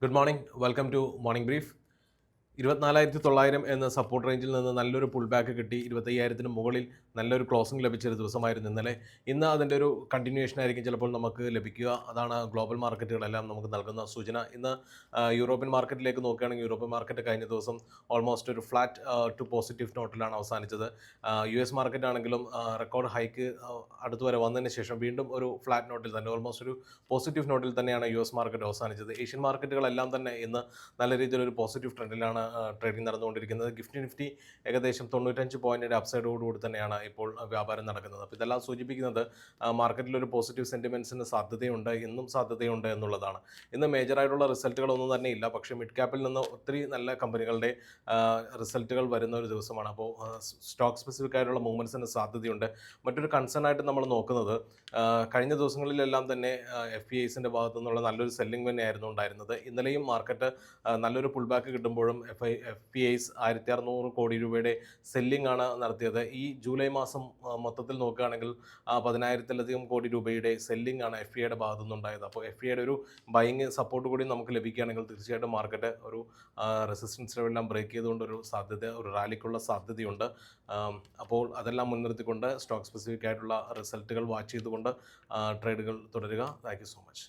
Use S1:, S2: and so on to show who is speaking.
S1: Good morning. Welcome to Morning Brief. 24,900 എന്ന support റേഞ്ചിൽ നിന്ന് നല്ലൊരു പുൾ ബാക്ക് കിട്ടി 25,000-ന് മുകളിൽ നല്ലൊരു ക്ലോസിംഗ് ലഭിച്ചൊരു ദിവസമായിരുന്നു ഇന്നലെ. ഇന്ന് അതിൻ്റെ ഒരു കണ്ടിന്യൂഷൻ ആയിരിക്കും ചിലപ്പോൾ നമുക്ക് ലഭിക്കുക. അതാണ് ഗ്ലോബൽ മാർക്കറ്റുകളെല്ലാം നമുക്ക് നൽകുന്ന സൂചന. ഇന്ന് യൂറോപ്യൻ മാർക്കറ്റിലേക്ക് നോക്കുകയാണെങ്കിൽ യൂറോപ്യൻ മാർക്കറ്റ് കഴിഞ്ഞ ദിവസം ഓൾമോസ്റ്റ് ഒരു ഫ്ലാറ്റ് ടു പോസിറ്റീവ് നോട്ടിലാണ് അവസാനിച്ചത്. യു എസ് മാർക്കറ്റ് ആണെങ്കിലും റെക്കോർഡ് ഹൈക്ക് അടുത്ത് വരെ വന്നതിന് ശേഷം വീണ്ടും ഒരു ഫ്ലാറ്റ് നോട്ടിൽ തന്നെ ഓൾമോസ്റ്റ് ഒരു പോസിറ്റീവ് നോട്ടിൽ തന്നെയാണ് യു എസ് മാർക്കറ്റ് അവസാനിച്ചത്. ഏഷ്യൻ മാർക്കറ്റുകളെല്ലാം തന്നെ ഇന്ന് നല്ല രീതിയിലൊരു പോസിറ്റീവ് ട്രെൻഡിലാണ് ട്രേഡിംഗ് നടന്നുകൊണ്ടിരിക്കുന്നത്. നിഫ്റ്റി ഏകദേശം 95 പോയിൻറ്റിൻ്റെ അപ്സൈഡോടുകൂടി തന്നെയാണ് ഇപ്പോൾ വ്യാപാരം നടക്കുന്നത്. അപ്പോൾ ഇതെല്ലാം സൂചിപ്പിക്കുന്നത് മാർക്കറ്റിലൊരു പോസിറ്റീവ് സെൻറ്റിമെൻറ്റ്സിന് സാധ്യതയുണ്ട്, ഇന്നും സാധ്യതയുണ്ട് എന്നുള്ളതാണ്. ഇന്ന് മേജറായിട്ടുള്ള റിസൾട്ടുകളൊന്നും തന്നെ ഇല്ല. പക്ഷേ മിഡ് ക്യാപ്പിൽ നിന്ന് ഒത്തിരി നല്ല കമ്പനികളുടെ റിസൾട്ടുകൾ വരുന്ന ഒരു ദിവസമാണ്. അപ്പോൾ സ്റ്റോക്ക് സ്പെസിഫിക് ആയിട്ടുള്ള മൂവ്മെൻറ്റ്സിന് സാധ്യതയുണ്ട്. മറ്റൊരു കൺസേൺ ആയിട്ട് നമ്മൾ നോക്കുന്നത് കഴിഞ്ഞ ദിവസങ്ങളിലെല്ലാം തന്നെ FIIസിൻ്റെ ഭാഗത്തു നിന്നുള്ള നല്ലൊരു സെല്ലിംഗ് തന്നെയായിരുന്നു ഉണ്ടായിരുന്നത്. ഇന്നലെയും മാർക്കറ്റ് നല്ലൊരു പുൾ ബാക്ക് കിട്ടുമ്പോഴും FIIs 1,600 കോടി രൂപയുടെ സെല്ലിംഗ് ആണ് നടത്തിയത്. ഈ ജൂലൈ മാസം മൊത്തത്തിൽ നോക്കുകയാണെങ്കിൽ 10,000-ലധികം കോടി രൂപയുടെ സെല്ലിംഗ് ആണ് FIIയുടെ ഭാഗത്തു നിന്നുണ്ടായത്. അപ്പോൾ FIIയുടെ ഒരു ബൈങ് സപ്പോർട്ട് കൂടി നമുക്ക് ലഭിക്കുകയാണെങ്കിൽ തീർച്ചയായിട്ടും മാർക്കറ്റ് ഒരു റെസിസ്റ്റൻസ് ലെവലെല്ലാം ബ്രേക്ക് ചെയ്തുകൊണ്ട് ഒരു റാലിക്കുള്ള സാധ്യതയുണ്ട്. അപ്പോൾ അതെല്ലാം മുൻനിർത്തിക്കൊണ്ട് സ്റ്റോക്ക് സ്പെസിഫിക് ആയിട്ടുള്ള റിസൾട്ടുകൾ വാച്ച് ചെയ്തുകൊണ്ട് ട്രേഡുകൾ തുടരുക. Thank you so much.